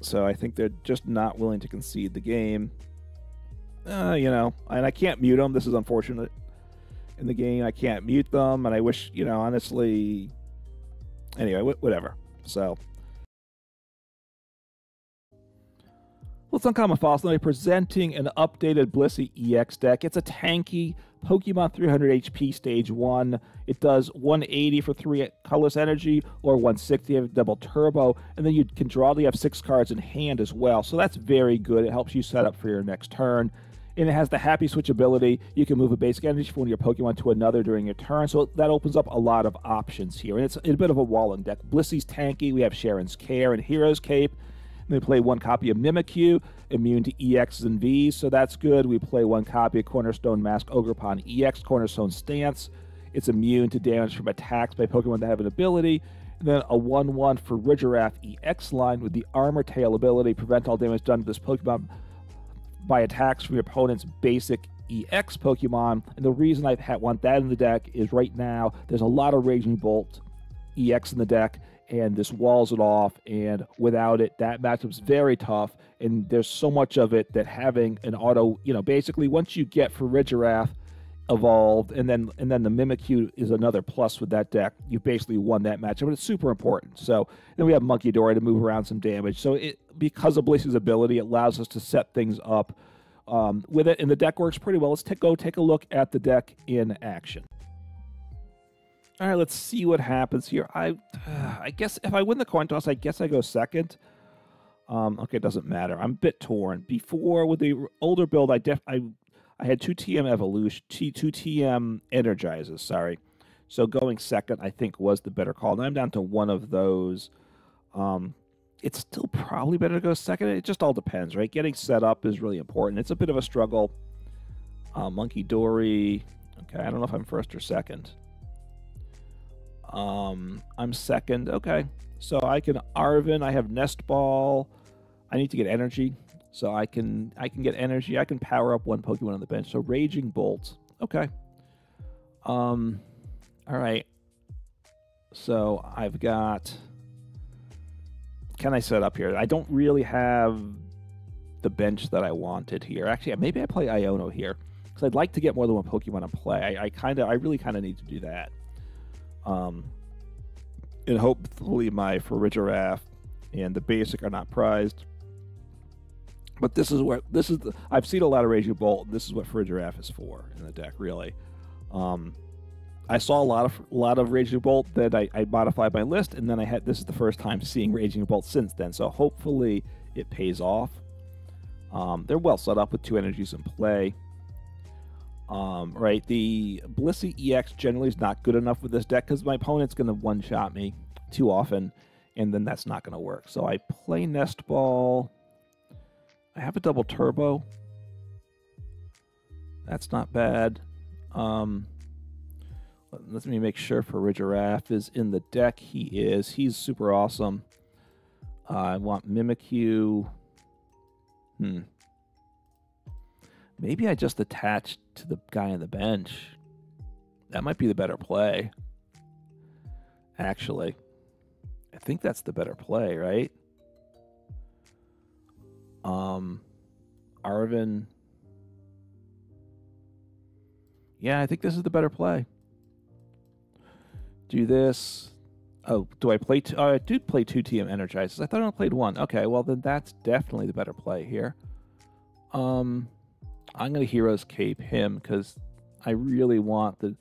So I think they're just not willing to concede the game. You know, and I can't mute them. This is unfortunate. In the game, I can't mute them, and I wish, you know, honestly... Anyway, whatever. So... Well, it's Uncommon Fossil today, presenting an updated Blissey EX deck. It's a tanky Pokemon 300 HP Stage 1. It does 180 for 3 colorless energy, or 160 if double turbo, and then you can draw the F6 cards in hand as well. So that's very good. It helps you set up for your next turn. And it has the Happy Switch ability. You can move a basic energy from one of your Pokemon to another during your turn, so that opens up a lot of options here. And it's a bit of a walling deck. Blissey's tanky. We have Cheren's Care and Hero's Cape. We play one copy of Mimikyu, immune to EXs and Vs, so that's good. We play one copy of Cornerstone Mask Ogerpon EX, Cornerstone Stance. It's immune to damage from attacks by Pokemon that have an ability. And then a 1/1 for Farigiraf EX line with the Armor Tail ability. Prevent all damage done to this Pokemon by attacks from your opponent's basic EX Pokemon. And the reason I want that in the deck is right now there's a lot of Raging Bolt EX in the deck, and this walls it off, and without it, that matchup's very tough, and there's so much of it that having an auto, you know, basically once you get Farigiraf evolved, and then the Mimikyu is another plus with that deck, you basically won that matchup, but it's super important. So then we have Munkidori to move around some damage. So because of Blissey's ability, it allows us to set things up with it, and the deck works pretty well. Let's go take a look at the deck in action. All right, let's see what happens here. I guess if I win the coin toss, I guess I go second. Okay, it doesn't matter. I'm a bit torn. Before, with the older build, I had 2 TM Evolution, 2 TM Energizes, sorry. So going second, I think, was the better call. Now I'm down to one of those. It's still probably better to go second. It just all depends, right? Getting set up is really important. It's a bit of a struggle. Munkidori. Okay, I don't know if I'm first or second. I'm second. Okay, so I can Arven. I have Nest Ball. I need to get energy, so I can get energy. I can power up one Pokemon on the bench. So Raging Bolt. Okay. All right. So I've got. Can I set up here? I don't really have the bench that I wanted here. Actually, maybe I play Iono here because I'd like to get more than one Pokemon in play. I really kind of need to do that. And hopefully my Farigiraf and the basic are not prized. But I've seen a lot of Raging Bolt, and this is what Farigiraf is for in the deck, really. I saw a lot of Raging Bolt that I modified my list, and then this is the first time seeing Raging Bolt since then, so hopefully it pays off. They're well set up with 2 energies in play. Right, the Blissey EX generally is not good enough with this deck because my opponent's going to one-shot me too often, and then that's not going to work. So I play Nest Ball. I have a double turbo. That's not bad. Let me make sure Farigiraf is in the deck. He is. He's super awesome. I want Mimikyu. Maybe I just attach to the guy on the bench. That might be the better play. Actually, I think that's the better play, right? Arven. Yeah, I think this is the better play. Do this. Oh, do I play? I do play 2 TM Energizes. I thought I only played 1. Okay, well then that's definitely the better play here. I'm going to Hero's Cape him because I really want the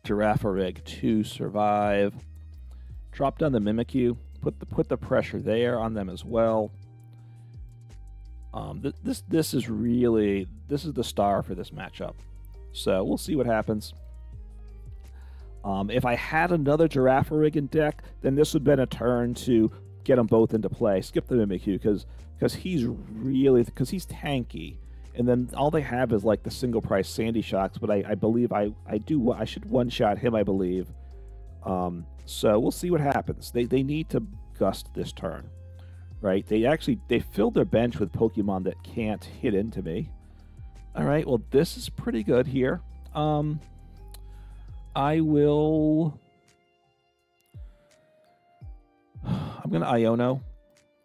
Girafarig to survive. Drop down the Mimikyu. Put the pressure there on them as well. This is the star for this matchup. So we'll see what happens. If I had another Girafarig in deck, then this would have been a turn to get them both into play. Skip the Mimikyu because he's tanky. And then all they have is like the single price Sandy Shocks, but I believe I should one-shot him, I believe. So we'll see what happens. They need to gust this turn, right? They filled their bench with Pokemon that can't hit into me. All right, well this is pretty good here. I'm gonna Iono.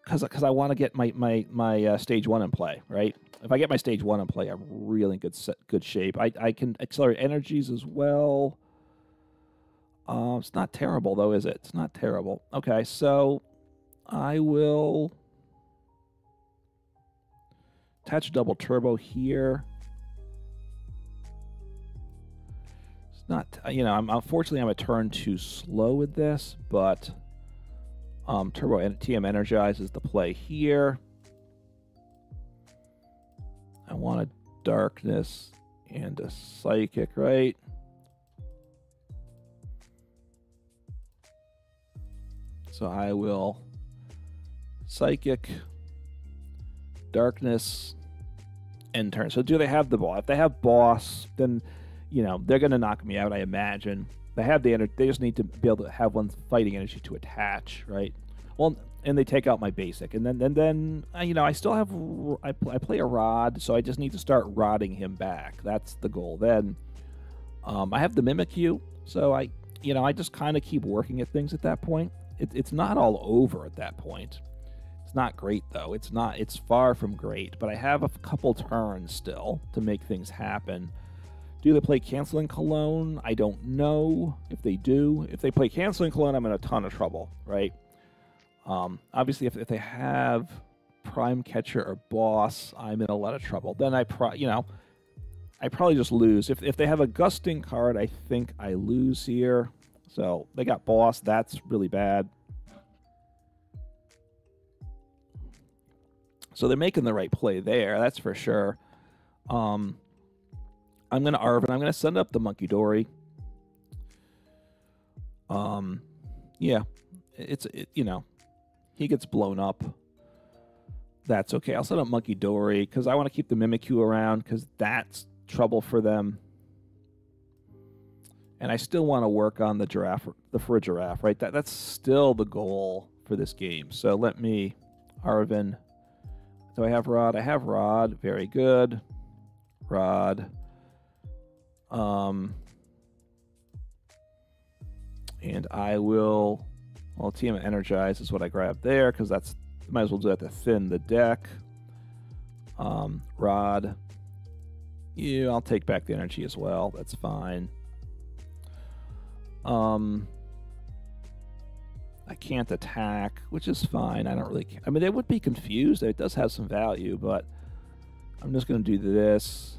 because I want to get my stage 1 in play, right? If I get my stage 1 in play, I'm really in good shape. I can accelerate energies as well. It's not terrible, though, is it? It's not terrible. Okay, so I will attach double turbo here. It's not, you know, unfortunately I'm a turn too slow with this, but turbo TM Energize is the play here. I want a darkness and a psychic, right? So I will psychic, darkness, end turn. So do they have the ball? If they have boss, then, you know, they're going to knock me out, I imagine. They have the energy. They just need to be able to have one fighting energy to attach, right? Well, and they take out my basic, and then you know, I still have I play a rod, so I just need to start rodding him back. That's the goal. Then I have the Mimikyu, so I just kind of keep working at things at that point. It's not all over at that point. It's not great though. It's far from great, but I have a couple turns still to make things happen. Do they play Canceling Cologne? I don't know if they do. If they play Canceling Cologne, I'm in a ton of trouble, right? Obviously, if they have Prime Catcher or Boss, I'm in a lot of trouble. Then I probably just lose. If they have a Gusting card, I think I lose here. So they got Boss. That's really bad. So they're making the right play there. That's for sure. I'm going to Arven. I'm going to send up the Munkidori. Yeah, you know, he gets blown up. That's okay. I'll set up Munkidori because I want to keep the Mimikyu around because that's trouble for them. And I still want to work on the Farigiraf, right? That's still the goal for this game. So let me Arven. Do I have Rod? I have Rod. Very good. Rod. And I will, well, TM Energize is what I grabbed there because that's, might as well do that to thin the deck. Rod. Yeah, I'll take back the energy as well. That's fine. I can't attack, which is fine. I don't really care. I mean, they would be confused. It does have some value, but I'm just going to do this.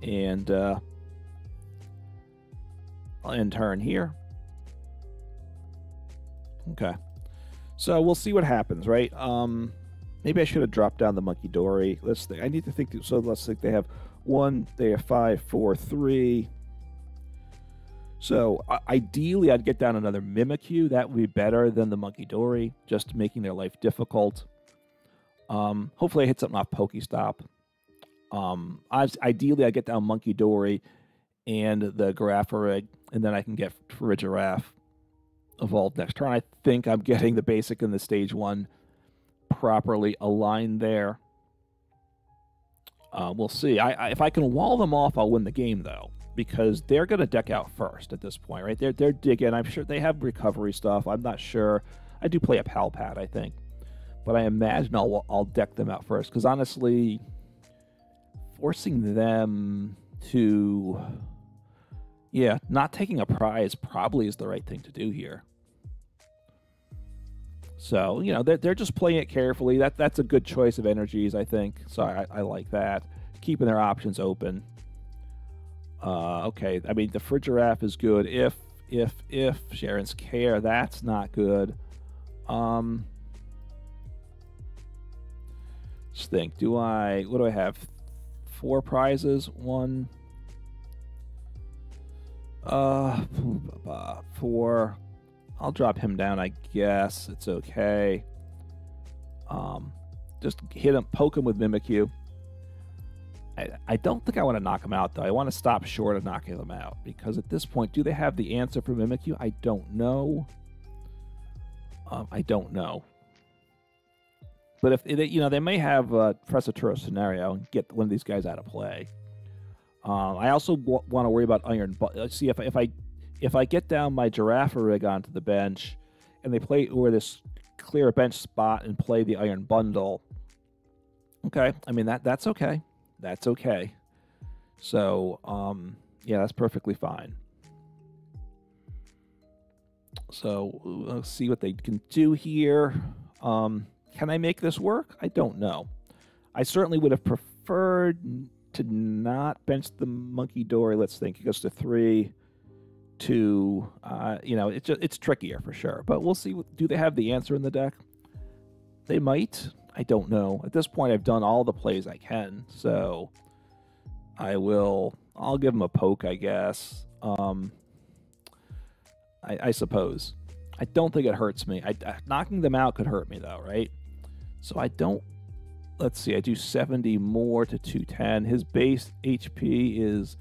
And I'll end turn here. Okay. So we'll see what happens, right? Maybe I should have dropped down the Munkidori. Let's think. I need to think. So let's think. They have 1, they have 5, 4, 3. So ideally, I'd get down another Mimikyu. That would be better than the Munkidori, just making their life difficult. Hopefully, I hit something off Pokestop. Ideally, I get down Munkidori and the Girafarig, and then I can get Farigiraf evolved next turn. I think I'm getting the basic and the stage 1 properly aligned there. We'll see. If I can wall them off, I'll win the game, though, because they're going to deck out first at this point, right? They're digging. I'm sure they have recovery stuff. I'm not sure. I do play a Pal Pad, I think, but I imagine I'll deck them out first, because honestly, forcing them to, yeah, not taking a prize probably is the right thing to do here. So, you know, they're just playing it carefully. That's a good choice of energies, I think. So I like that. Keeping their options open. Okay, I mean, the Farigiraf is good. If Cheren's Care, that's not good. Just think, what do I have? 4 prizes? 1. 4. I'll drop him down, I guess. It's okay. Just hit him, poke him with Mimikyu. I don't think I want to knock him out, though. I want to stop short of knocking them out, because at this point, do they have the answer for Mimikyu? I don't know. I don't know. But if they, you know, they may have a Pressaturo scenario and get one of these guys out of play. I also want to worry about Iron. Let's see if I get down my Girafarig onto the bench, and they play or this clear a bench spot and play the Iron Bundle. Okay, I mean, that's okay. That's okay. So, yeah, that's perfectly fine. So, let's see what they can do here. Can I make this work? I don't know. I certainly would have preferred to not bench the Munkidori. Let's think. It goes to 3, 2. You know, it's trickier for sure. But we'll see. Do they have the answer in the deck? They might. I don't know. At this point, I've done all the plays I can. So I'll give them a poke, I guess. I suppose. I don't think it hurts me. Knocking them out could hurt me, though, right? So I don't... Let's see. I do 70 more to 210. His base HP is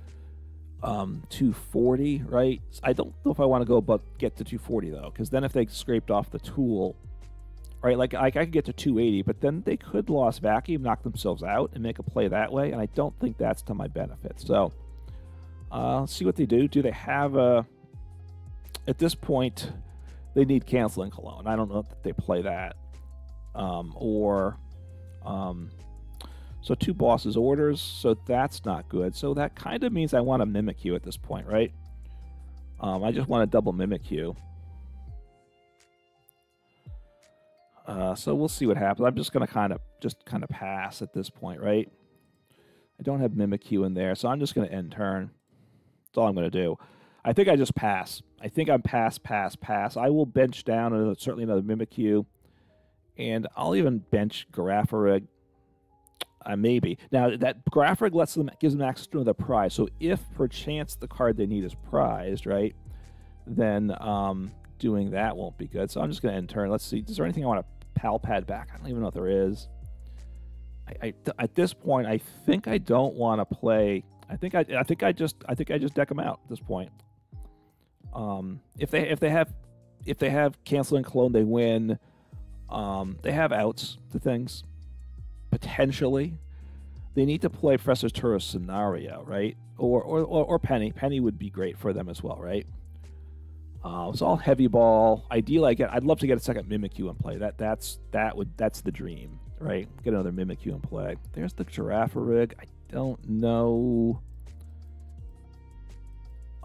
240, right? I don't know if I want to go get to 240, though, because then if they scraped off the tool... Right, like I could get to 280, but then they could Lost Vacuum, knock themselves out, and make a play that way, and I don't think that's to my benefit. So, let's see what they do. Do they have a... At this point, they need Canceling Cologne. I don't know if they play that. So 2 Boss's Orders, so that's not good. So that kind of means I want to Mimikyu at this point, right? I just want to double Mimikyu. So we'll see what happens. I'm just going to kind of pass at this point, right? I don't have Mimikyu in there, so I'm just going to end turn. That's all I'm going to do. I think I just pass. I think I'm pass. I will bench down certainly another Mimikyu, and I'll even bench Girafarig. Maybe. Now, that Girafarig gives them access to another prize, so if perchance the card they need is prized, right, then doing that won't be good. So I'm just going to end turn. Let's see. Is there anything I want to Pal Pad back? I don't even know if there is. At this point, I think I don't want to play. I think I just deck them out at this point. If they have Canceling Cologne, they win. They have outs to things potentially. They need to play Professor Turo's Scenario, right? Or Penny. Penny would be great for them as well, right? It's all heavy ball. Ideally, I'd love to get a second Mimikyu in play. That's the dream, right? Get another Mimikyu in play. There's the Girafarig. I don't know.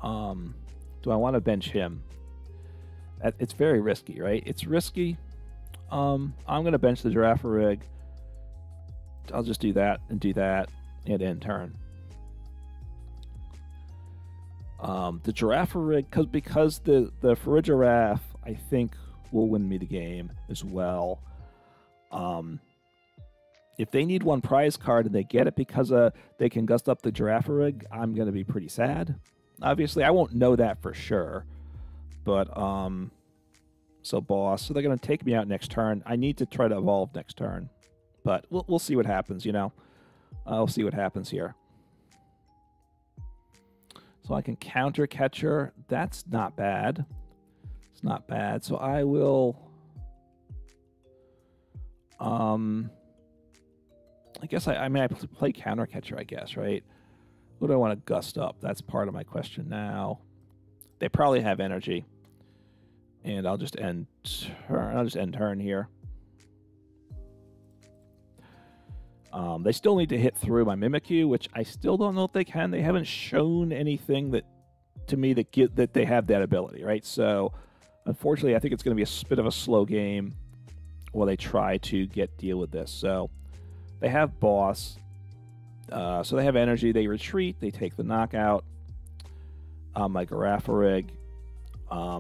Do I want to bench him? It's very risky, right? It's risky. I'm going to bench the Girafarig. I'll just do that and end turn. The Girafarig, because the Farigiraf, I think, will win me the game as well. If they need one prize card and they get it because they can gust up the Girafarig, I'm going to be pretty sad. Obviously, I won't know that for sure. But, so boss. So they're going to take me out next turn. I need to try to evolve next turn. But we'll see what happens, you know. I'll see what happens here. So I can counter Catcher. That's not bad. It's not bad. So I will... I guess I play counter Catcher, I guess, right? What do I want to gust up? That's part of my question now. They probably have energy. And I'll just end turn here. They still need to hit through my Mimikyu, which I still don't know if they can. They haven't shown anything to me that they have that ability, right? So, unfortunately, I think it's going to be a bit of a slow game while they try to deal with this. So, they have boss. So they have energy. They retreat. They take the knockout. My Girafarig. I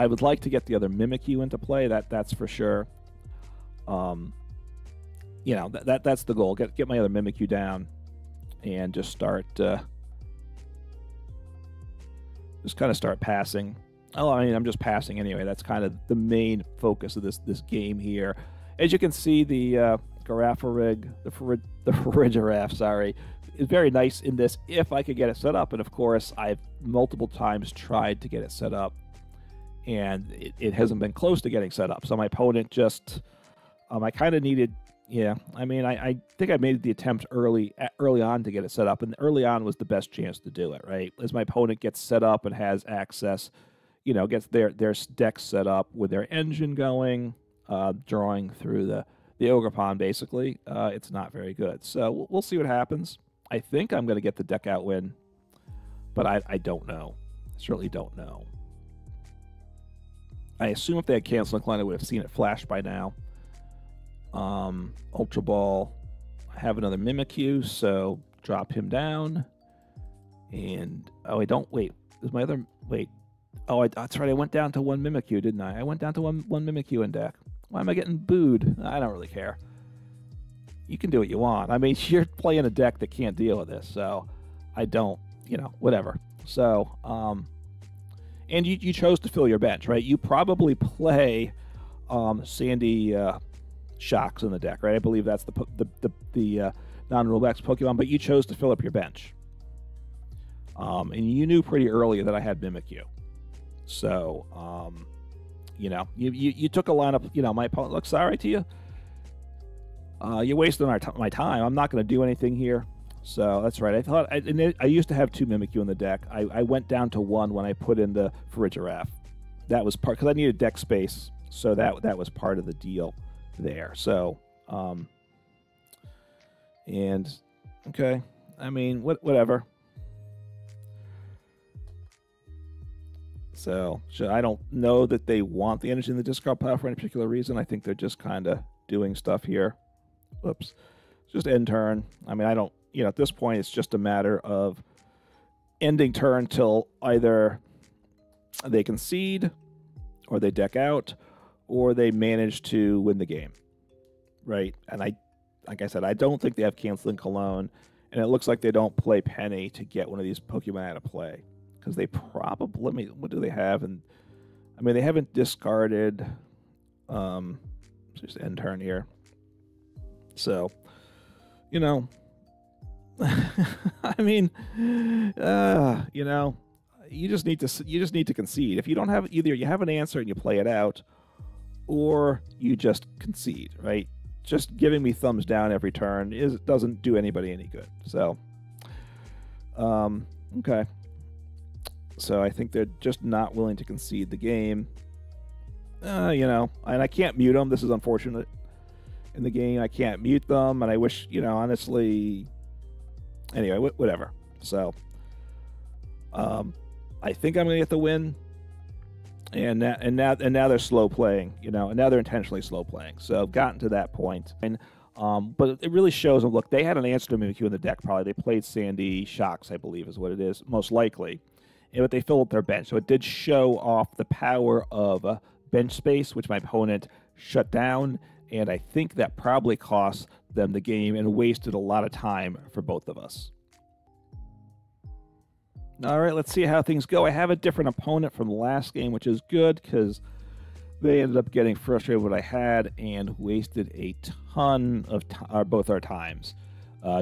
would like to get the other Mimikyu into play. That's for sure. You know, that's the goal. Get my other Mimikyu down and just start kind of start passing. Oh, I mean, I'm just passing anyway. That's kind of the main focus of this game here. As you can see, the Girafarig, the Farigiraf, sorry, is very nice in this if I could get it set up. And of course, I've multiple times tried to get it set up, and it hasn't been close to getting set up. So my opponent just, I kind of needed. Yeah, I mean, I think I made the attempt early on to get it set up, and early on was the best chance to do it, right? As my opponent gets set up and has access, you know, gets their deck set up with their engine going, drawing through the Ogerpon, basically. It's not very good. So we'll see what happens. I think I'm going to get the deck out win, but I don't know. Certainly don't know. I assume if they had canceled Incline, I would have seen it flash by now. Ultra Ball. I have another Mimikyu, so drop him down. And, oh, I don't, wait. Is my other, wait. Oh, that's right, I went down to one Mimikyu, didn't I? I went down to one Mimikyu in deck. Why am I getting booed? I don't really care. You can do what you want. I mean, you're playing a deck that can't deal with this, so I don't, you know, whatever. So, and you chose to fill your bench, right? You probably play Sandy Shocks in the deck, right? I believe that's the non-rule X Pokemon, but you chose to fill up your bench. And you knew pretty early that I had Mimikyu. So, you know, you took a lineup, you know, my opponent looks sorry to you. You're wasting my time. I'm not going to do anything here. So that's right. I thought I used to have 2 Mimikyu in the deck. I went down to 1 when I put in the Farigiraf. That was part because I needed deck space, so that was part of the deal there. So, and okay, I mean whatever. So I don't know that they want the energy in the discard pile for any particular reason. I think they're just kind of doing stuff here. Whoops, just end turn. I mean, I don't. You know, at this point, it's just a matter of ending turn till either they concede, or they deck out, or they manage to win the game, right? And like I said, I don't think they have canceling Cologne, and it looks like they don't play Penny to get one of these Pokemon out of play, because they probably, what do they have? And I mean, they haven't discarded. Just end turn here. So, you know. I mean, you know, you just need to concede. If you don't have either, you have an answer and you play it out, or you just concede, right? Just giving me thumbs down every turn doesn't do anybody any good. So, okay. So I think they're just not willing to concede the game. You know, and I can't mute them. This is unfortunate in the game. I can't mute them, and I wish, you know, honestly. Anyway, whatever. So, I think I'm gonna get the win, and now they're slow playing, you know, and now they're intentionally slow playing. So I've gotten to that point, and but it really shows them. Look, they had an answer to Mimikyu in the deck. Probably they played Sandy Shocks, I believe, is what it is, most likely, but they filled up their bench. So it did show off the power of bench space, which my opponent shut down, and I think that probably cost them the game and wasted a lot of time for both of us. All right, let's see how things go. I have a different opponent from the last game, which is good because they ended up getting frustrated with what I had and wasted a ton of both our times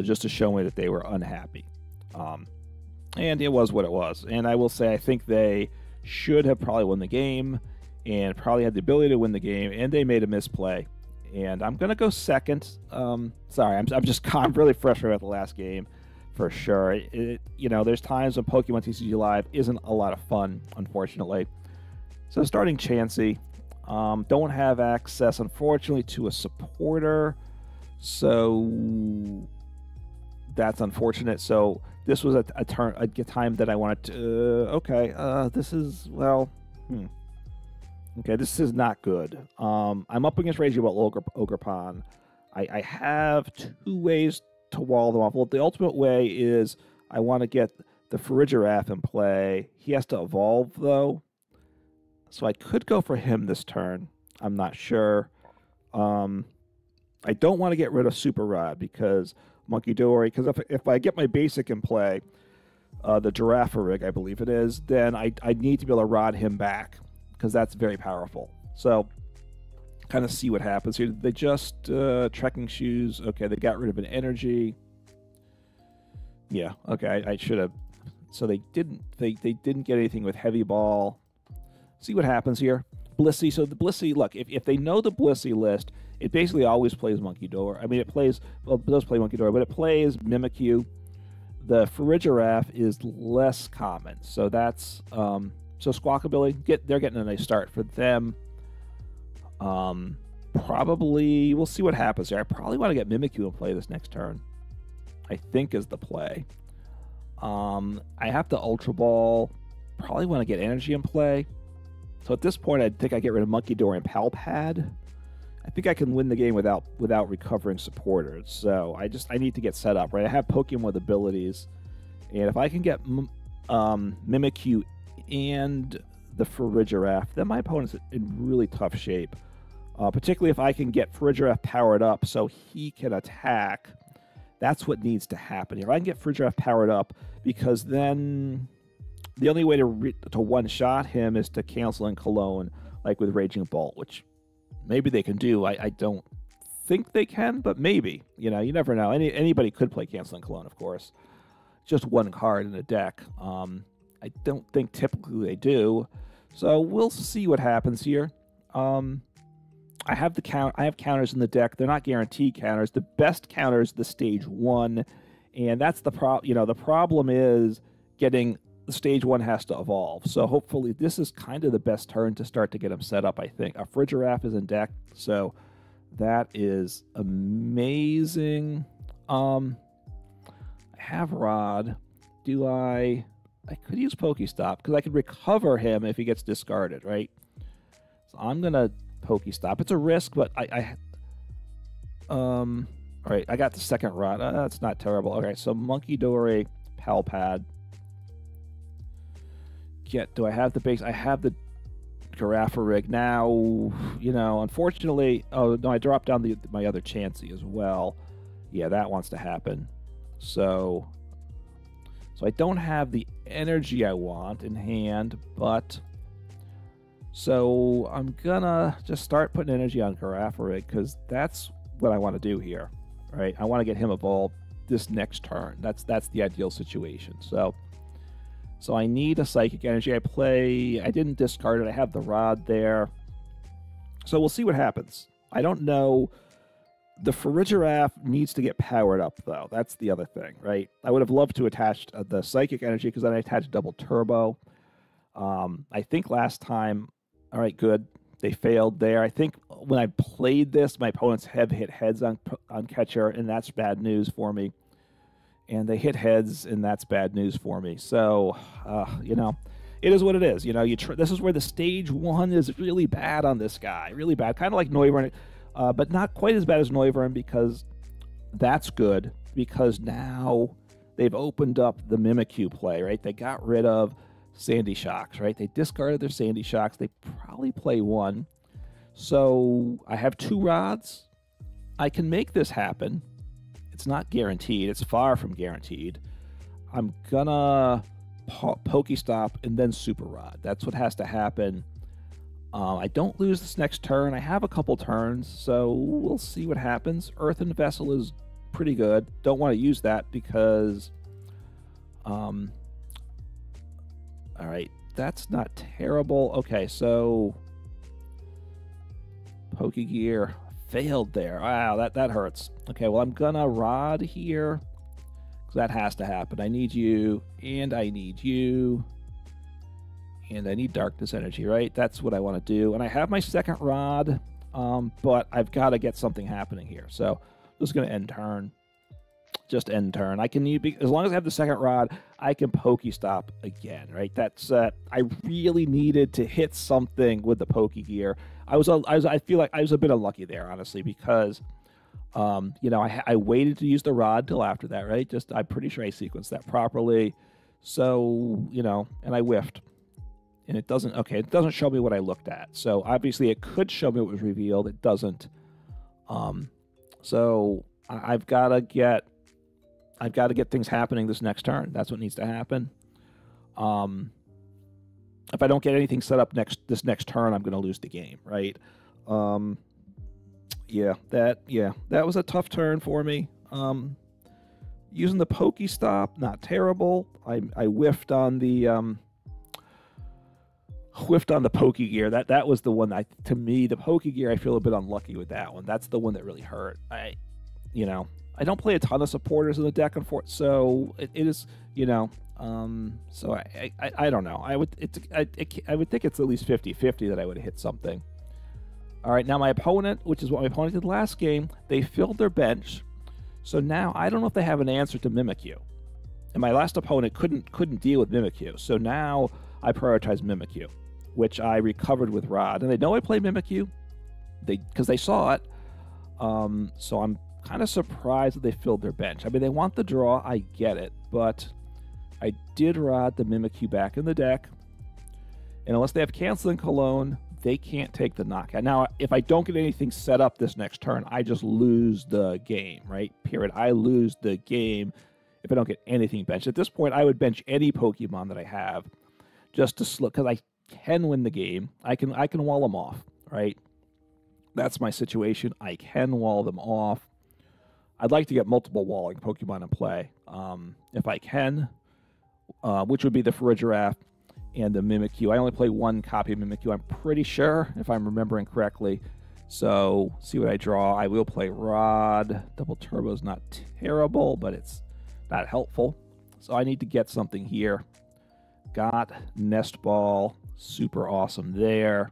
just to show me that they were unhappy. And it was what it was. And I will say, I think they should have probably won the game and probably had the ability to win the game, and they made a misplay. And I'm going to go second. Sorry, I'm really frustrated about the last game, for sure. You know, there's times when Pokemon TCG Live isn't a lot of fun, unfortunately. So starting Chansey. Don't have access, unfortunately, to a supporter. So that's unfortunate. So this was a time that I wanted to... okay, this is, well... Okay, this is not good. I'm up against Raging Ball Ogerpon. I have 2 ways to wall them off. Well, the ultimate way is I want to get the Farigiraf in play. He has to evolve, though. So I could go for him this turn. I'm not sure. I don't want to get rid of Super Rod because Munkidori, because if I get my basic in play, the Girafarig, I believe it is, then I need to be able to rod him back, because that's very powerful. So, kind of see what happens here. They just trekking shoes. Okay, they got rid of an energy. Yeah. Okay, I should have. So they didn't. They didn't get anything with heavy ball. See what happens here. Blissey. So the Blissey. Look, if they know the Blissey list, it basically always plays Munkidori. I mean, it plays. Well, it does play Munkidori, but it plays Mimikyu. The Farigiraf is less common, so that's. So Squawkabilly, they're getting a nice start for them. probably, we'll see what happens here. I probably want to get Mimikyu in play this next turn, I think is the play. I have to Ultra Ball, probably want to get Energy in play. So at this point, I think I get rid of Munkidori and Pal Pad. I think I can win the game without recovering supporters. So I need to get set up, right? I have Pokemon with abilities, and if I can get Mimikyu and the Farigiraf, then my opponent's in really tough shape. Particularly if I can get Farigiraf powered up so he can attack. That's what needs to happen here. I can get Farigiraf powered up, because then the only way to one-shot him is to cancel in Cologne, like with Raging Bolt, which maybe they can do. I don't think they can, but maybe. You know, you never know. Anybody could play Cancel in Cologne, of course. Just one card in the deck. I don't think typically they do. So we'll see what happens here. I have counters in the deck. They're not guaranteed counters. The best counter is the stage 1, and that's the problem. You know, the problem is getting the stage 1 has to evolve. So hopefully this is kind of the best turn to start to get him set up. I think a Farigiraf is in deck, so that is amazing. I have Rod. Do I could use Pokestop because I could recover him if he gets discarded, right? So I'm gonna Pokestop. It's a risk, but all right, I got the second Rod. That's not terrible. Okay, so Munkidori, Pal Pad. Do I have the base? I have the Girafarig. Now, you know, unfortunately, oh no, I dropped down my other Chansey as well. Yeah, that wants to happen. So I don't have the energy I want in hand, but so I'm gonna just start putting energy on Girafarig because that's what I want to do here, right? I want to get him evolved this next turn. That's the ideal situation. So I need a Psychic Energy. I didn't discard it. I have the Rod there. So we'll see what happens. I don't know. The Farigiraf needs to get powered up, though. That's the other thing, right? I would have loved to attach the Psychic Energy because then I attached Double Turbo. I think last time, all right, good. They failed there. I think when I played this, my opponents have hit heads on catcher, and that's bad news for me. And they hit heads, and that's bad news for me. So, you know, it is what it is. You know, this is where the stage 1 is really bad on this guy. Really bad. Kind of like Noivern, but not quite as bad as Noivern because that's good. Because now they've opened up the Mimikyu play, right? They got rid of Sandy Shocks, right? They discarded their Sandy Shocks. They probably play 1. So I have 2 Rods. I can make this happen. It's not guaranteed. It's far from guaranteed. I'm gonna Pokestop and then Super Rod. That's what has to happen. I don't lose this next turn. I have a couple turns, so we'll see what happens. Earthen Vessel is pretty good. Don't want to use that because... all right, that's not terrible. Okay, so... Pokégear failed there. Wow, that hurts. Okay, well, I'm gonna Rod here. Because that has to happen. I need you, and I need you. And I need Darkness Energy, right? That's what I want to do. And I have my second Rod, but I've got to get something happening here. So this is going to end turn. Just end turn. I can, as long as I have the second Rod, I can Pokestop again, right? That's I really needed to hit something with the Pokégear. I feel like I was a bit unlucky there, honestly, because you know, I waited to use the Rod till after that, right? I'm pretty sure I sequenced that properly. So, you know, and I whiffed. And it doesn't, okay, it doesn't show me what I looked at. So obviously it could show me what was revealed. It doesn't. So I've got to get things happening this next turn. That's what needs to happen. If I don't get anything set up this next turn, I'm going to lose the game, right? Yeah, that was a tough turn for me. Using the Pokestop, not terrible. I whiffed on the Pokégear. That was the one to me, the Pokégear, I feel a bit unlucky with that one. That's the one that really hurt. You know, I don't play a ton of supporters in the deck, so it is, you know, so I don't know. I would think it's at least 50-50 that I would hit something. All right, now my opponent, which is what my opponent did last game, they filled their bench. So now I don't know if they have an answer to Mimikyu. And my last opponent couldn't deal with Mimikyu. So now I prioritize Mimikyu, which I recovered with Rod. And they know I play Mimikyu because they saw it. So I'm kind of surprised that they filled their bench. I mean, they want the draw, I get it, but I did Rod the Mimikyu back in the deck. And unless they have Canceling Cologne, they can't take the knockout. Now, if I don't get anything set up this next turn, I just lose the game, right? Period. I lose the game if I don't get anything benched. At this point, I would bench any Pokemon that I have just to slow, because I can win the game. I can wall them off, right? That's my situation. I can wall them off. I'd like to get multiple walling Pokemon in play, if I can, which would be the Farigiraf and the Mimikyu. I only play one copy of Mimikyu, I'm pretty sure, if I'm remembering correctly. So, see what I draw. I will play Rod. Double Turbo is not terrible, but it's not helpful. So I need to get something here. Got Nest Ball. Super awesome there.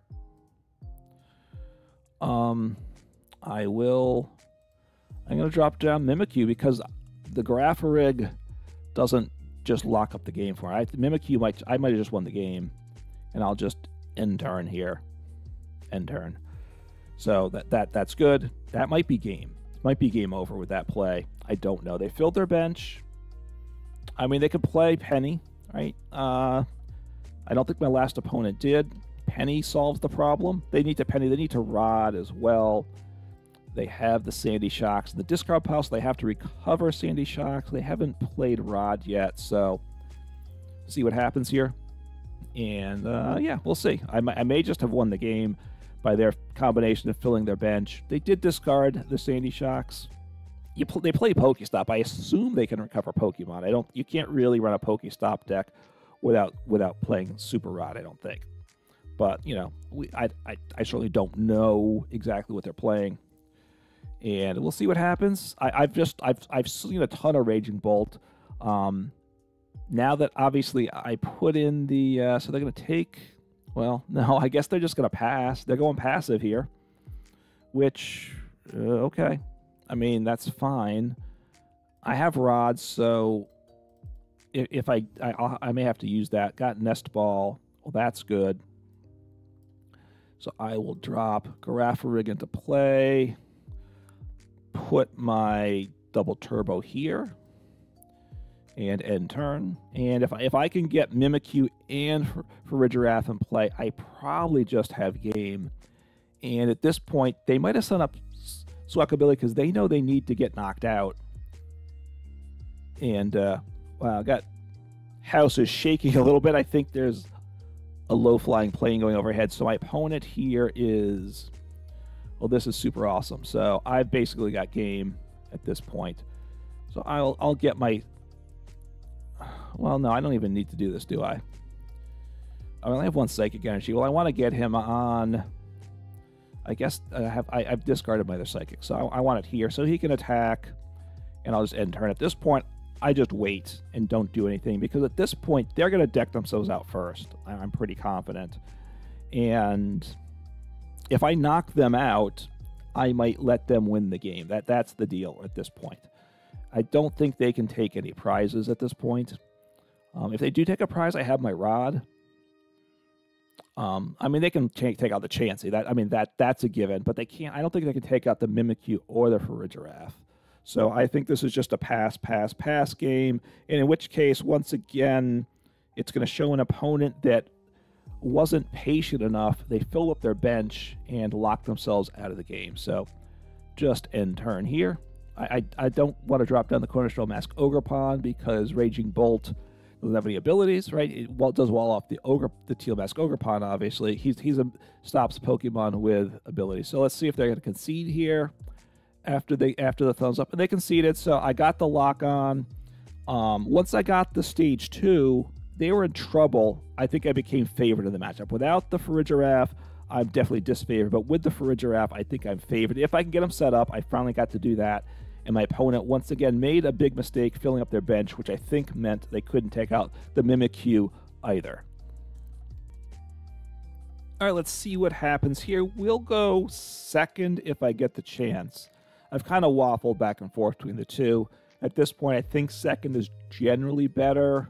I'm going to drop down Mimikyu because the Girafarig doesn't just lock up the game for me. Mimikyu I might have just won the game, and I'll just end turn here. End turn. So that's good. That might be game. Might be game over with that play. I don't know. They filled their bench. I mean, they could play Penny, right? I don't think my last opponent did. Penny solves the problem. They need to Penny. They need to Rod as well. They have the Sandy Shocks. The discard pile, so they have to recover Sandy Shocks. They haven't played Rod yet, so see what happens here. And, yeah, we'll see. I may just have won the game by their combination of filling their bench. They did discard the Sandy Shocks. They play Pokestop. I assume they can recover Pokemon. You can't really run a Pokestop deck without playing Super Rod, I don't think. But, you know, I certainly don't know exactly what they're playing. And we'll see what happens. I've seen a ton of Raging Bolt. Now that obviously I put in the so they're going to take. Well, no, I guess they're just going to pass. They're going passive here, which okay. I mean, that's fine. I have Rods, so if I may have to use that. Got Nest Ball. Well, that's good. So I will drop Girafarig into play. Put my Double Turbo here and end turn. And if I can get Mimikyu and Farigiraf in play, I probably just have game. And at this point, they might have set up Swakabilly because they know they need to get knocked out. And wow, I got house is shaking a little bit. I think there's a low flying plane going overhead. So my opponent here is. Well, this is super awesome. So I've basically got game at this point. So I'll get my. Well, no, I don't even need to do this, do I? I only have one Psychic Energy. Well, I want to get him on. I guess I've discarded my other Psychic, so I want it here so he can attack, and I'll just end turn. At this point, I just wait and don't do anything because at this point they're going to deck themselves out first. I'm pretty confident, and. If I knock them out, I might let them win the game. That's the deal at this point. I don't think they can take any prizes at this point. If they do take a prize, I have my Rod. I mean, they can take out the Chansey. That's a given, but they can't. I don't think they can take out the Mimikyu or the Farigiraf. So I think this is just a pass game. And in which case, once again, it's going to show an opponent that wasn't patient enough. They filled up their bench and locked themselves out of the game. So just end turn here. I don't want to drop down the Cornerstone Mask Ogerpon because Raging Bolt doesn't have any abilities, right? It does wall off the Teal Mask Ogerpon, obviously. He's stops Pokemon with abilities. So let's see if they're going to concede here after the thumbs up. And they conceded, so I got the lock on. Once I got the stage 2, they were in trouble. I think I became favored in the matchup. Without the Farigiraf, I'm definitely disfavored. But with the Farigiraf, I think I'm favored. If I can get them set up, I finally got to do that. And my opponent, once again, made a big mistake filling up their bench, which I think meant they couldn't take out the Mimikyu either. All right, let's see what happens here. We'll go second if I get the chance. I've kind of waffled back and forth between the two. At this point, I think second is generally better.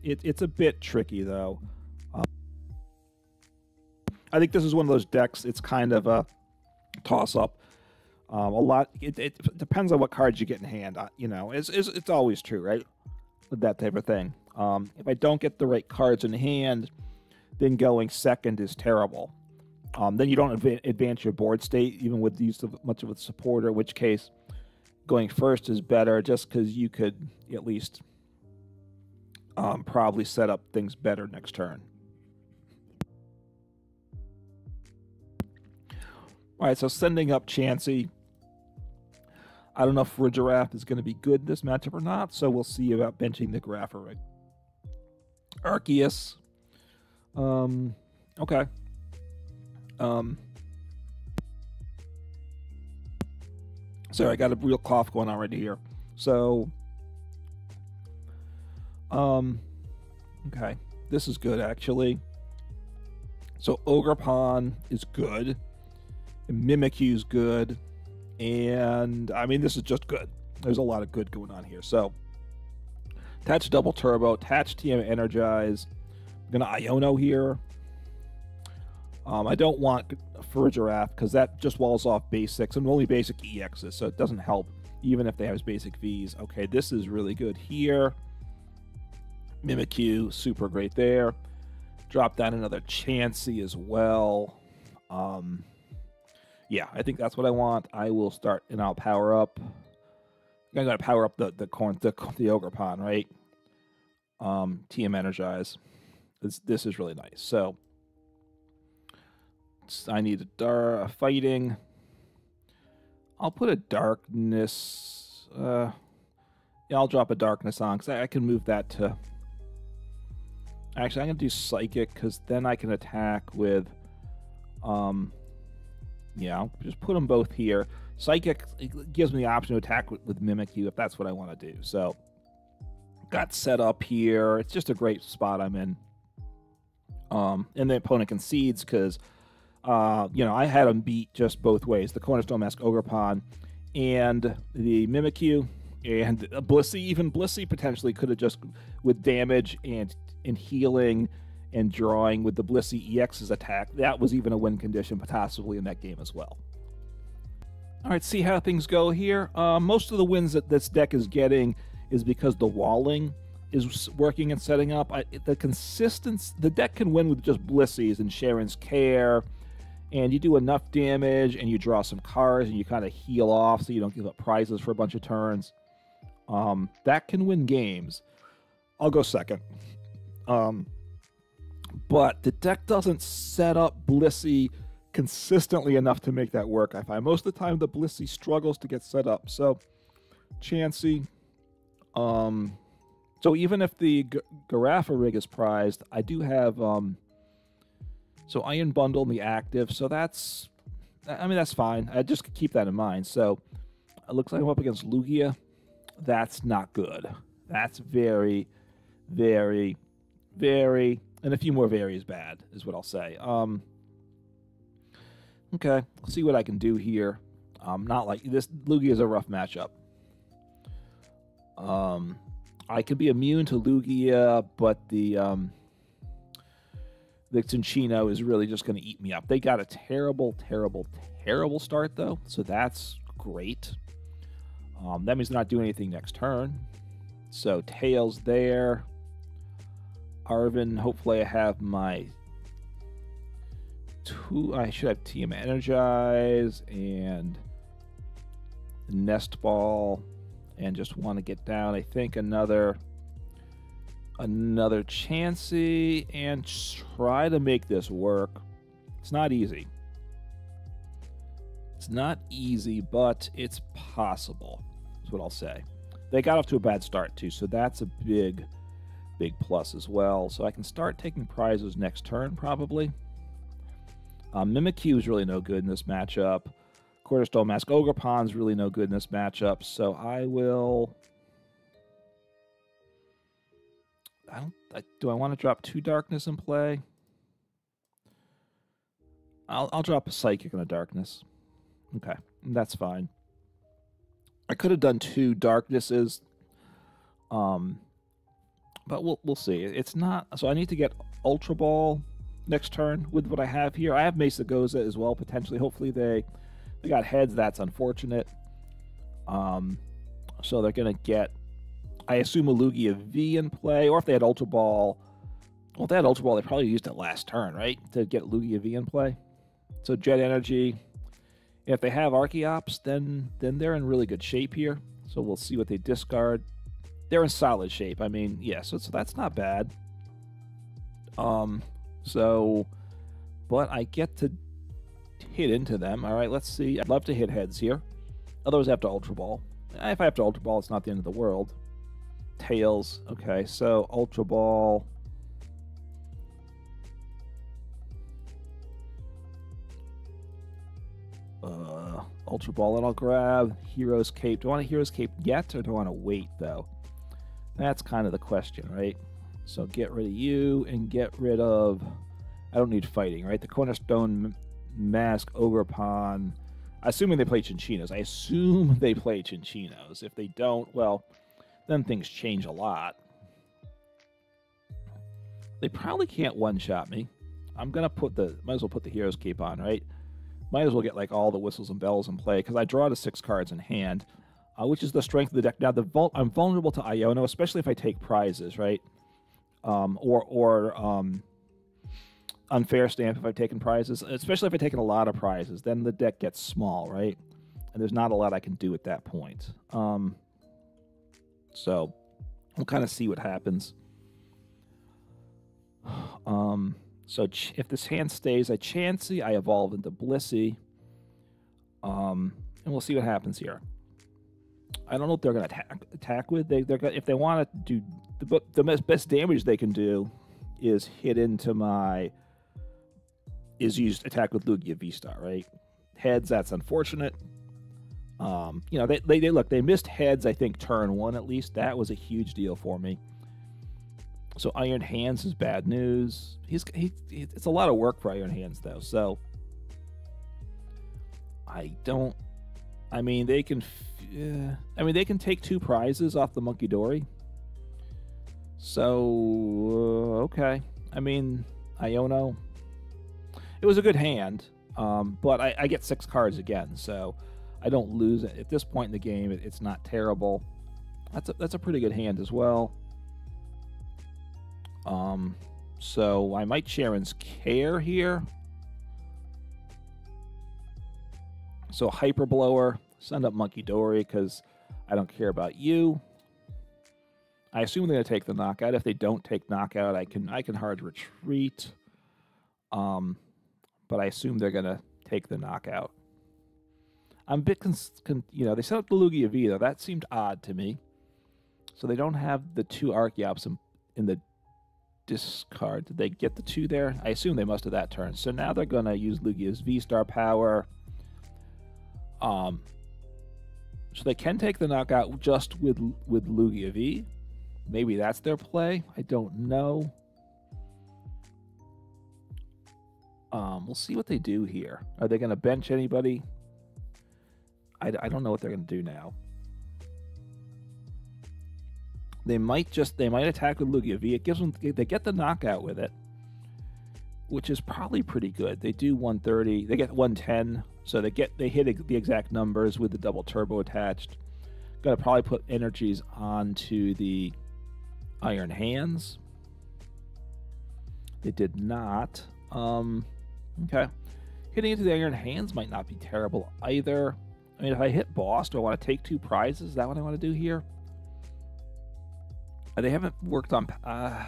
It's a bit tricky, though. I think this is one of those decks, it's kind of a toss-up. It depends on what cards you get in hand. You know, it's always true, right? With that type of thing. If I don't get the right cards in hand, then going second is terrible. Then you don't advance your board state, even with the use of much of a supporter, in which case going first is better just because you could at least probably set up things better next turn. All right, so sending up Chansey. I don't know if Farigiraf is going to be good this matchup or not, so we'll see about benching the Girafarig. Arceus. Okay. Sorry, I got a real cough going on right here. So, okay. This is good, actually. So, Ogerpon is good. Mimikyu is good. And, I mean, this is just good. There's a lot of good going on here. So, attach Double Turbo, attach TM Energize. I'm going to Iono here. I don't want Farigiraf because that just walls off basics and only basic EXs, so it doesn't help even if they have basic Vs. Okay, this is really good here. Mimikyu, super great there. Drop down another Chansey as well. Yeah, I think that's what I want. I will start and I'll power up. I'm gonna power up the Ogerpon, right? TM Energize. This is really nice. So I need a fighting. I'll put a darkness. Yeah, I'll drop a darkness on because I can move that to. Actually, I'm gonna do psychic because then I can attack with. Yeah, I'll just put them both here. Psychic gives me the option to attack with Mimikyu if that's what I want to do. So, got set up here. It's just a great spot I'm in. And the opponent concedes because, you know, I had him beat just both ways. The Cornerstone Mask Ogerpon and the Mimikyu and Blissey. Even Blissey potentially could have just, with damage and healing and drawing with the Blissey EX's attack, that was even a win condition possibly in that game as well. All right, see how things go here. Most of the wins that this deck is getting is because the walling is working and setting up. The deck can win with just Blissey's and Cheren's Care, and you do enough damage and you draw some cards and you kind of heal off so you don't give up prizes for a bunch of turns. That can win games. I'll go second. But the deck doesn't set up Blissey consistently enough to make that work. I find most of the time the Blissey struggles to get set up. So, Chansey. So even if the Girafarig is prized, I do have so Iron Bundle in the active. So that's, I mean, that's fine. I just keep that in mind. So it looks like I'm up against Lugia. That's not good. That's very, very, very. And a few more very is bad, is what I'll say. Okay, let's see what I can do here. Not like this. Lugia is a rough matchup. I could be immune to Lugia, but the Cinccino is really just going to eat me up. They got a terrible, terrible, terrible start, though, so that's great. That means they're not doing anything next turn. So Tails there. Arven, hopefully I have my I should have TM Energize and Nest Ball, and just want to get down, I think, another Chansey and try to make this work. It's not easy. It's not easy, but it's possible, is what I'll say. They got off to a bad start, too, so that's a big plus as well. So I can start taking prizes next turn, probably. Mimikyu is really no good in this matchup. Cornerstone Mask Ogerpon is really no good in this matchup. So I will... do I want to drop 2 Darkness in play? I'll drop a Psychic and a Darkness. Okay, that's fine. I could have done 2 Darknesses, but we'll see. It's not, so I need to get Ultra Ball next turn with what I have here. I have Mesagoza as well, potentially. Hopefully they got heads. That's unfortunate. So they're going to get, I assume, a Lugia V in play, or if they had Ultra Ball. Well, if they had Ultra Ball, they probably used it last turn, right? To get Lugia V in play. So Jet Energy. If they have Archeops, then they're in really good shape here. So we'll see what they discard. They're in solid shape. I mean, yeah, so that's not bad. But I get to hit into them. All right, let's see. I'd love to hit heads here. Otherwise, I have to Ultra Ball. If I have to Ultra Ball, it's not the end of the world. Tails. Okay, so Ultra Ball. Ultra Ball, and I'll grab Hero's Cape. Do I want a Hero's Cape yet, or do I want to wait, though? That's kind of the question, right? So get rid of you, and get rid of... I don't need fighting, right? The Cornerstone Mask, Ogerpon. Assuming they play Chinchinos. I assume they play Chinchinos. If they don't, well, then things change a lot. They probably can't one-shot me. I'm going to put the... Might as well put the Hero's Cape on, right? Might as well get like all the whistles and bells in play, because I draw to 6 cards in hand, which is the strength of the deck. Now, I'm vulnerable to Iono, especially if I take prizes, right? Or Unfair Stamp if I've taken prizes, especially if I've taken a lot of prizes. Then the deck gets small, right? And there's not a lot I can do at that point. So we'll kind of see what happens. So if this hand stays, I Chansey, I evolve into Blissey, and we'll see what happens here. I don't know what they're going to attack with. If they want to do the best damage they can do is hit into my attack with Lugia V-Star, right? Heads, that's unfortunate. You know, they missed heads. I think turn 1 at least. That was a huge deal for me. So Iron Hands is bad news. It's a lot of work for Iron Hands, though. So I mean, they can take 2 prizes off the Munkidori. So okay. I mean, Iono. It was a good hand, but I get 6 cards again, so I don't lose it at this point in the game. It's not terrible. That's a pretty good hand as well. So I might Cheren's Care here. So Hyper Blower, send up Munkidori because I don't care about you. I assume they're going to take the knockout. If they don't take knockout, I can hard retreat. But I assume they're going to take the knockout. I'm a bit you know, they set up the Lugia V though. That seemed odd to me. So they don't have the 2 Archeops in the discard. Did they get the 2 there? I assume they must have that turn. So now they're going to use Lugia's V-Star power. So they can take the knockout just with Lugia V. Maybe that's their play. I don't know. We'll see what they do here. Are they going to bench anybody? I don't know what they're going to do now. They might attack with Lugia V. It gives them, they get the knockout with it, which is probably pretty good. They do 130. They get 110. So they hit the exact numbers with the double turbo attached. Gonna probably put Energies onto the Iron Hands. They did not. Okay. Hitting into the Iron Hands might not be terrible either. I mean, if I hit boss, do I want to take 2 prizes? Is that what I want to do here? They haven't worked on... I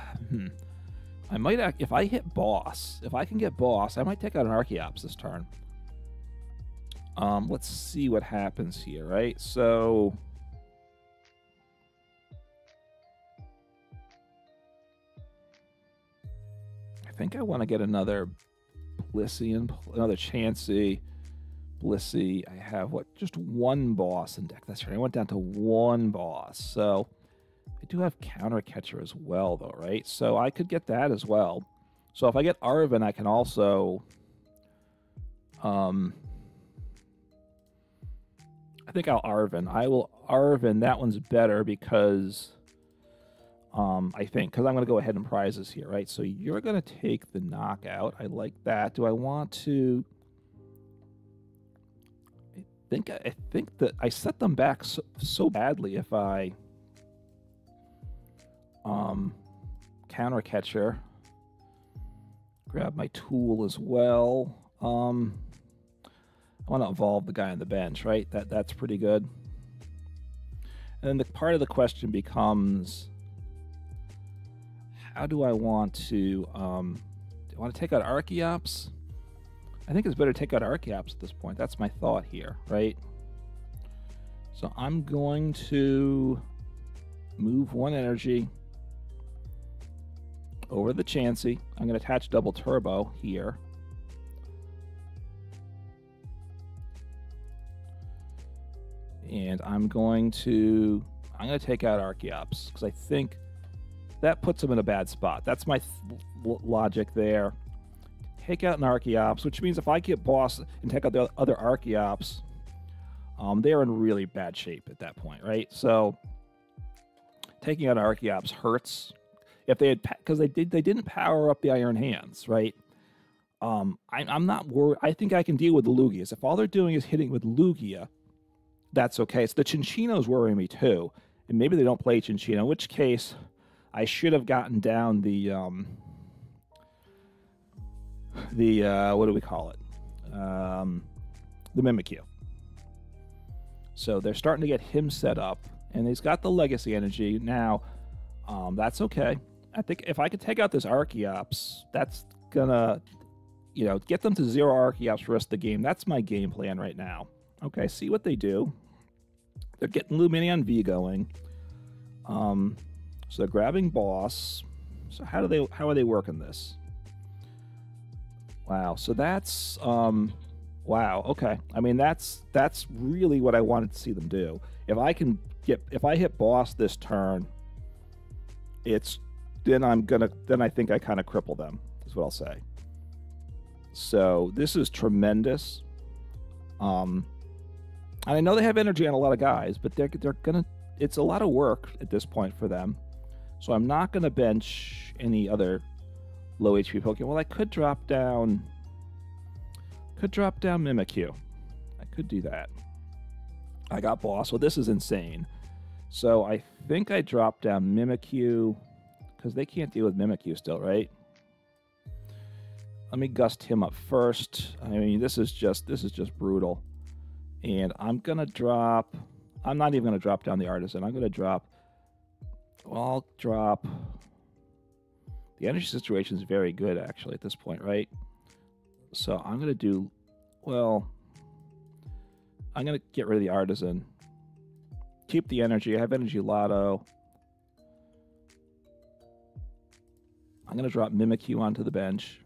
might... If I hit boss, if I can get boss, I might take out an Archeops this turn. Let's see what happens here, right? So... I think I want to get another Blissey and another Chansey. Blissey. I have, just 1 boss in deck. That's right. I went down to 1 boss. So... I do have Counter Catcher as well, though, right? So I could get that as well. So if I get Arven, I can also I think I'll Arven. I will Arven. That one's better because I think because I'm going to go ahead and prizes here, right? So you're going to take the knockout. I like that. Do I want to? I think that I set them back so badly if I counter catcher. Grab my tool as well. I want to evolve the guy on the bench, right? That's pretty good. And then the part of the question becomes, how do I want to? Do I want to take out Archeops? I think it's better to take out Archeops at this point. That's my thought here, right? So I'm going to move one energy over the Chansey. I'm going to attach double turbo here. And I'm going to take out Archeops because I think that puts him in a bad spot. That's my logic there. Take out an Archeops, which means if I get boss and take out the other Archeops, they're in really bad shape at that point, right? So taking out Archeops hurts. If they had, because they didn't power up the Iron Hands, right? I'm not worried. I think I can deal with the Lugias. If all they're doing is hitting with Lugia, that's okay. So the Chinchino's worrying me too, and maybe they don't play Chinchino, in which case I should have gotten down the what do we call it? The Mimikyu. So they're starting to get him set up, and he's got the Legacy Energy now. That's okay. I think if I could take out this Archeops, that's gonna, get them to 0 Archeops for the rest of the game. That's my game plan right now. Okay, see what they do. They're getting Lumineon V going. So they're grabbing boss. So how are they working this? Wow. So that's wow. Okay. I mean that's really what I wanted to see them do. If I hit boss this turn, then I think I kind of cripple them, is what I'll say. So this is tremendous. And I know they have energy on a lot of guys, but they're gonna. It's a lot of work at this point for them. So I'm not gonna bench any other low HP Pokemon. Well, I could drop down. Mimikyu. I could do that. I got boss. Well, this is insane. So I think I dropped down Mimikyu because they can't deal with Mimikyu still, right? Let me gust him up first. I mean, this is just brutal. And I'm gonna drop. I'm not even gonna drop down the Artazon. I'm gonna drop. Well, I'll drop. The energy situation is very good actually at this point, right? So I'm gonna do. Well, I'm gonna get rid of the Artazon. Keep the energy. I have Energy Loto. I'm gonna drop Mimikyu onto the bench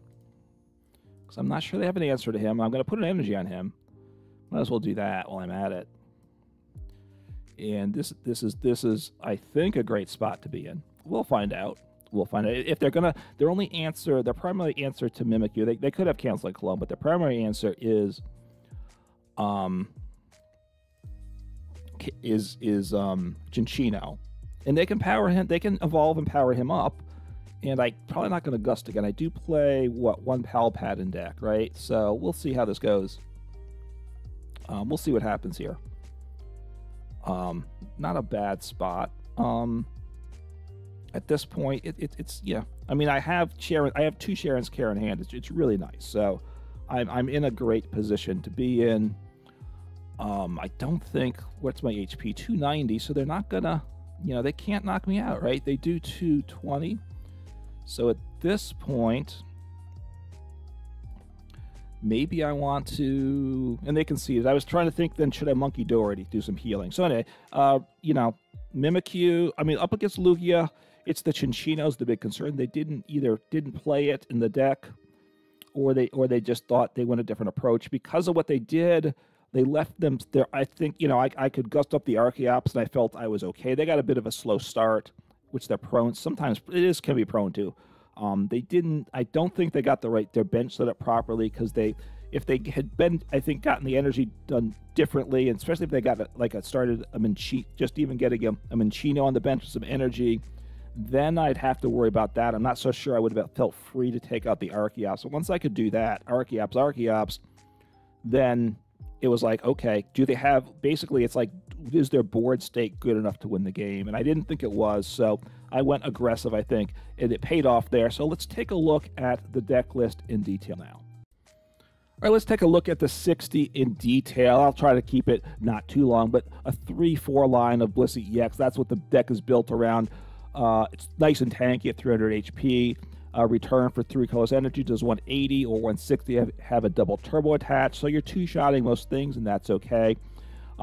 because I'm not sure they have an answer to him. I'm gonna put an energy on him. Might as well do that while I'm at it. And this is I think a great spot to be in. We'll find out. We'll find out if they're gonna. Their primary answer to Mimikyu. They could have canceled Cologne, but their primary answer is Chinchino, and they can power him. They can evolve and power him up. And I'm probably not going to gust again. I do play one Pal Pad in deck, right? So we'll see how this goes. We'll see what happens here. Not a bad spot. At this point, it's yeah. I mean, I have Cheren. I have 2 Cheren's care in hand. It's really nice. So I'm in a great position to be in. I don't think what's my HP 290. So they're not gonna, they can't knock me out, right? They do 220. So at this point, maybe I want to, and they can see it. I was trying to think then, should I Munkidori to do some healing? So anyway, Mimikyu, I mean, up against Lugia, it's the Chinchino's the big concern. They didn't play it in the deck, or they just thought they went a different approach. Because of what they did, they left them there. I think, I could gust up the Archeops, and I felt I was okay. They got a bit of a slow start, which they're prone. Sometimes can be prone to. They didn't. I don't think they got their bench set up properly because if they had been, I think, gotten the energy done differently, and especially if they got started a Minchino, just even getting a Minchino on the bench with some energy, then I'd have to worry about that. I'm not so sure I would have felt free to take out the Archeops. So once I could do that, Archeops, then it was like, okay, do they have, basically it's like, is their board state good enough to win the game? And I didn't think it was, so I went aggressive, I think, and it paid off there. So let's take a look at the deck list in detail now. All right, let's take a look at the 60 in detail. I'll try to keep it not too long, but a 3-4 line of Blissey EX. That's what the deck is built around. It's nice and tanky at 300 HP. Return for 3 colors energy does 180 or 160. Have a double turbo attached, so you're two-shotting most things, and that's okay.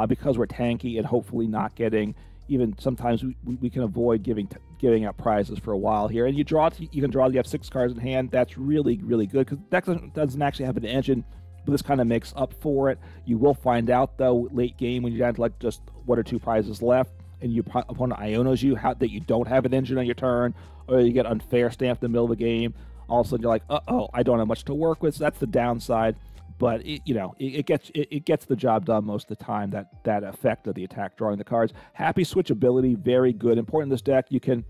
Because we're tanky and hopefully not getting, even sometimes we can avoid giving out prizes for a while here. And you can draw, you have 6 cards in hand. That's really, really good, because the deck doesn't actually have an engine, but this kind of makes up for it. You will find out, though, late game when you're down to like just 1 or 2 prizes left, and your opponent Ionos you, that you don't have an engine on your turn, or you get unfair stamped in the middle of the game. All of a sudden you're like, uh-oh, I don't have much to work with. So that's the downside. But it gets the job done most of the time. That effect of the attack drawing the cards. Happy switchability, very good. Important in this deck, you can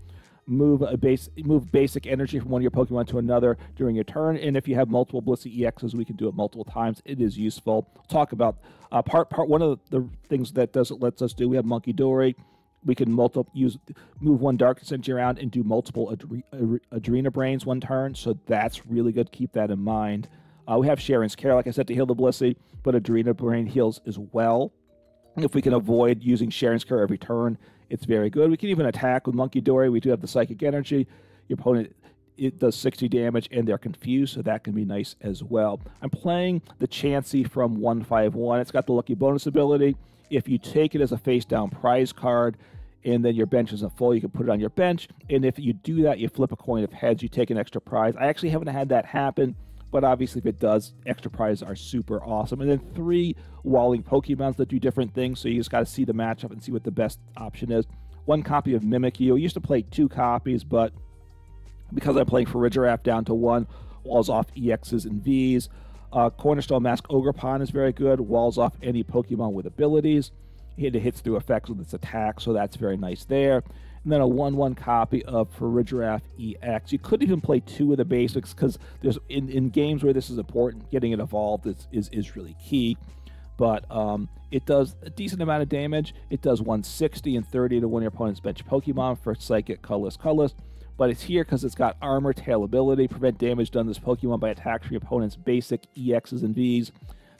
move basic energy from one of your Pokemon to another during your turn, and if you have multiple Blissey EXs, we can do it multiple times. It is useful. Talk about part one of the things that lets us do. We have Munkidori. We can move one Darkness Energy around and do multiple Adrena Brains one turn, so that's really good. Keep that in mind. We have Cheren's Care, like I said, to heal the Blissey, but Adrena Brain heals as well. If we can avoid using Cheren's Care every turn, it's very good. We can even attack with Munkidori. We do have the Psychic Energy. Your opponent, it does 60 damage, and they're confused, so that can be nice as well. I'm playing the Chansey from 151. It's got the Lucky Bonus ability. If you take it as a face-down prize card, and then your bench isn't full, you can put it on your bench. And if you do that, you flip a coin of heads, you take an extra prize. I actually haven't had that happen, but obviously if it does, extra prizes are super awesome. And then 3 walling Pokemons that do different things, so you just got to see the matchup and see what the best option is. 1 copy of Mimikyu. I used to play 2 copies, but because I'm playing Farigiraf down to 1, walls off EXs and Vs. Cornerstone Mask Ogerpon is very good, walls off any Pokemon with abilities. It hits through effects with its attack, so that's very nice there. And then a 1/1 copy of Farigiraf EX. You could even play 2 of the basics, because there's in games where this is important, getting it evolved is really key. But it does a decent amount of damage. It does 160 and 30 to one of your opponent's bench Pokemon for Psychic, Colorless. But it's here because it's got Armor, Tail ability, prevent damage done to this Pokemon by attacks from your opponent's basic EXs and Vs.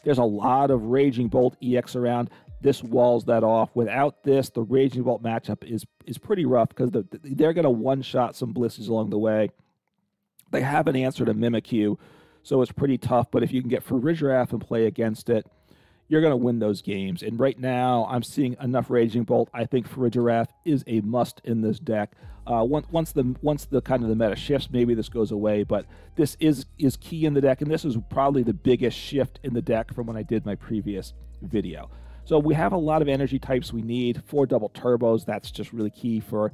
There's a lot of Raging Bolt EX around. This walls that off. Without this, the Raging Bolt matchup is pretty rough, because they're going to one-shot some Blissey's along the way. They have an answer to Mimikyu, so it's pretty tough. But if you can get Farigiraf and play against it, you're going to win those games. And right now, I'm seeing enough Raging Bolt. I think Farigiraf is a must in this deck. Once the kind of the meta shifts, maybe this goes away. But this is key in the deck, and this is probably the biggest shift in the deck from when I did my previous video. So we have a lot of energy types we need. 4 double turbos, that's just really key for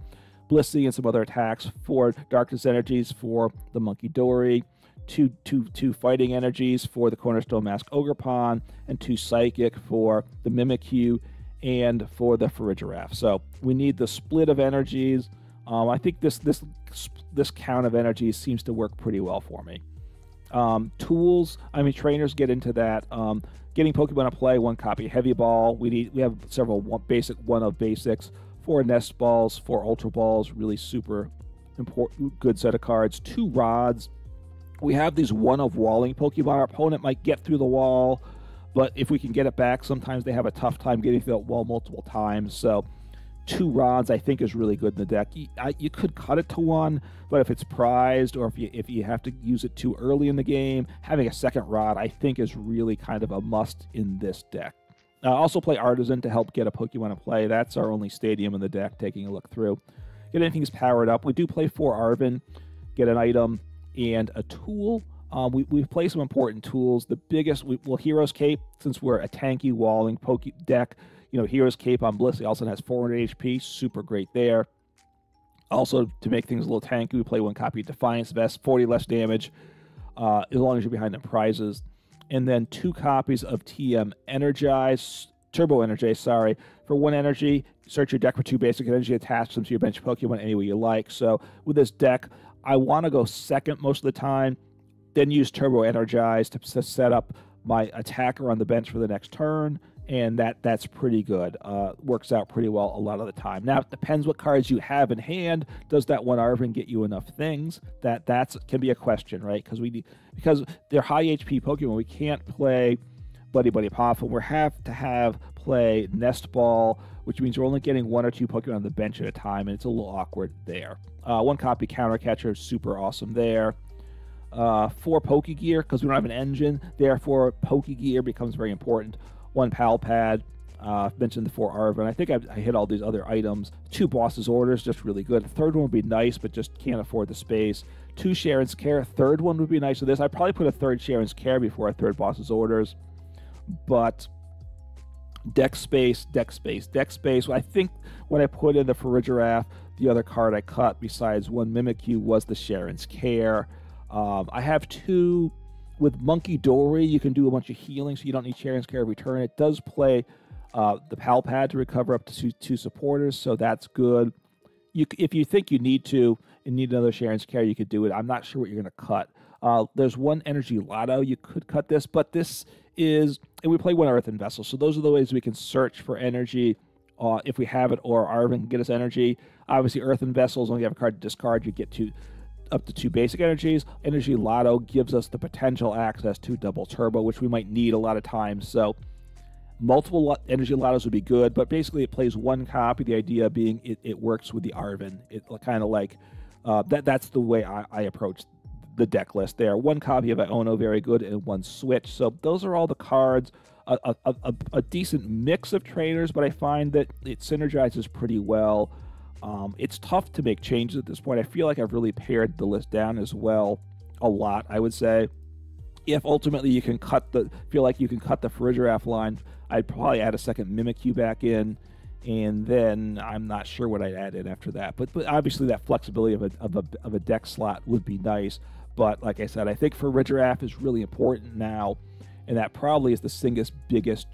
Blissey and some other attacks. 4 darkness energies for the Munkidori. 2 fighting energies for the Cornerstone Mask Ogerpon, and 2 psychic for the Mimikyu and for the Farigiraf. So we need the split of energies. I think this count of energies seems to work pretty well for me. Tools, I mean, trainers get into that. Getting Pokemon to play, 1 copy Heavy Ball. We have several one of basics, 4 Nest Balls, 4 Ultra Balls, really super important, good set of cards. 2 Rods. We have these one of walling Pokemon. Our opponent might get through the wall, but if we can get it back, sometimes they have a tough time getting through that wall multiple times. So 2 Rods, I think, is really good in the deck. You could cut it to 1, but if it's prized, or if you have to use it too early in the game, having a 2nd Rod, I think, is really kind of a must in this deck. Also play Artazon to help get a Pokemon to play. That's our only stadium in the deck, taking a look through. Get anything's powered up. We do play 4 Arven, get an item and a tool. We play some important tools. The biggest, Hero's Cape, since we're a tanky walling deck, Hero's Cape on Blissey also has 400 HP, super great there. Also, to make things a little tanky, we play 1 copy of Defiance Vest, 40 less damage, as long as you're behind the prizes. and then 2 copies of TM Energize, Turbo Energize, sorry. For 1 energy, search your deck for 2 basic energy, attach them to your bench Pokemon any way you like. So with this deck, I want to go second most of the time, then use Turbo Energize to set up my attacker on the bench for the next turn, and that's pretty good. Works out pretty well a lot of the time. Now, it depends what cards you have in hand. Does that one Arven get you enough things? That can be a question, right? Because they're high HP Pokemon, we can't play Buddy PAF, and we have to play Nest Ball, which means we're only getting 1 or 2 Pokemon on the bench at a time, and it's a little awkward there. 1 copy Counter Catcher, super awesome there. 4 Pokégear, because we don't have an engine, therefore Pokégear becomes very important. 1 Pal Pad, mentioned the 4 Arven. I think I hit all these other items. 2 Boss's Orders, just really good. The 3rd one would be nice, but just can't afford the space. 2 Cheren's Care, 3rd one would be nice with this. I'd probably put a 3rd Cheren's Care before a 3rd Boss's Orders. But deck space. I think when I put in the Farigiraf, the other card I cut besides 1 Mimikyu was the Cheren's Care. I have 2 with Munkidori. You can do a bunch of healing, so you don't need Cheren's Care every turn. It does play the Pal Pad to recover up to 2 supporters, so that's good. If you think you need another Cheren's Care, you could do it. I'm not sure what you're going to cut. There's 1 Energy Loto. You could cut this, but this is, and we play 1 Earthen Vessel, so those are the ways we can search for energy if we have it, or Arven can get us energy. Obviously, Earthen Vessels, only have a card to discard, you get up to 2 basic energies. Energy Loto gives us the potential access to double turbo, which we might need a lot of times. So multiple Energy Lotos would be good, but basically it plays 1 copy. The idea being it works with the Arven. It kind of like, that's the way I approach the deck list there. 1 copy of Iono, very good, and 1 Switch. So those are all the cards. A decent mix of trainers, but I find that it synergizes pretty well. It's tough to make changes at this point. I feel like I've really pared the list down as well a lot, I would say. If ultimately you can feel like you can cut the Farigiraf line, I'd probably add a 2nd Mimikyu back in, and then I'm not sure what I'd add in after that. But obviously that flexibility of a deck slot would be nice. But like I said, I think Farigiraf is really important now, and that probably is the single biggest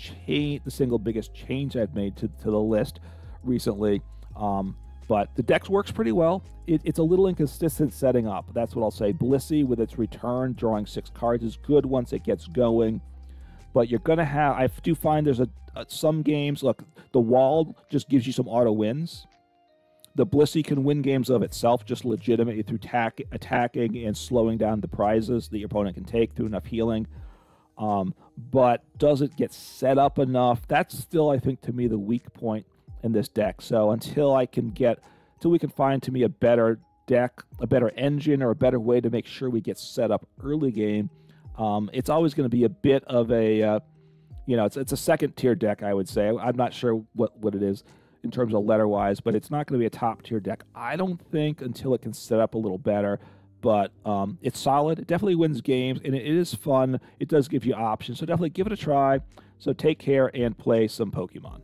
change I've made to the list recently. But the deck works pretty well. It's a little inconsistent setting up. That's what I'll say. Blissey, with its return, drawing 6 cards, is good once it gets going. But you're going to have, I do find there's some games, look, the wall just gives you some auto wins. The Blissey can win games of itself just legitimately through attacking and slowing down the prizes that your opponent can take through enough healing. But does it get set up enough? That's still, I think, to me, the weak point in this deck. So until we can find to me a better deck, a better engine, or a better way to make sure we get set up early game, it's always going to be a bit of a, it's a 2nd tier deck, I would say. I'm not sure what it is in terms of letter wise, but it's not going to be a top tier deck, I don't think, until it can set up a little better. But it's solid. It definitely wins games, and it is fun. It does give you options, so definitely give it a try. So take care and play some Pokemon.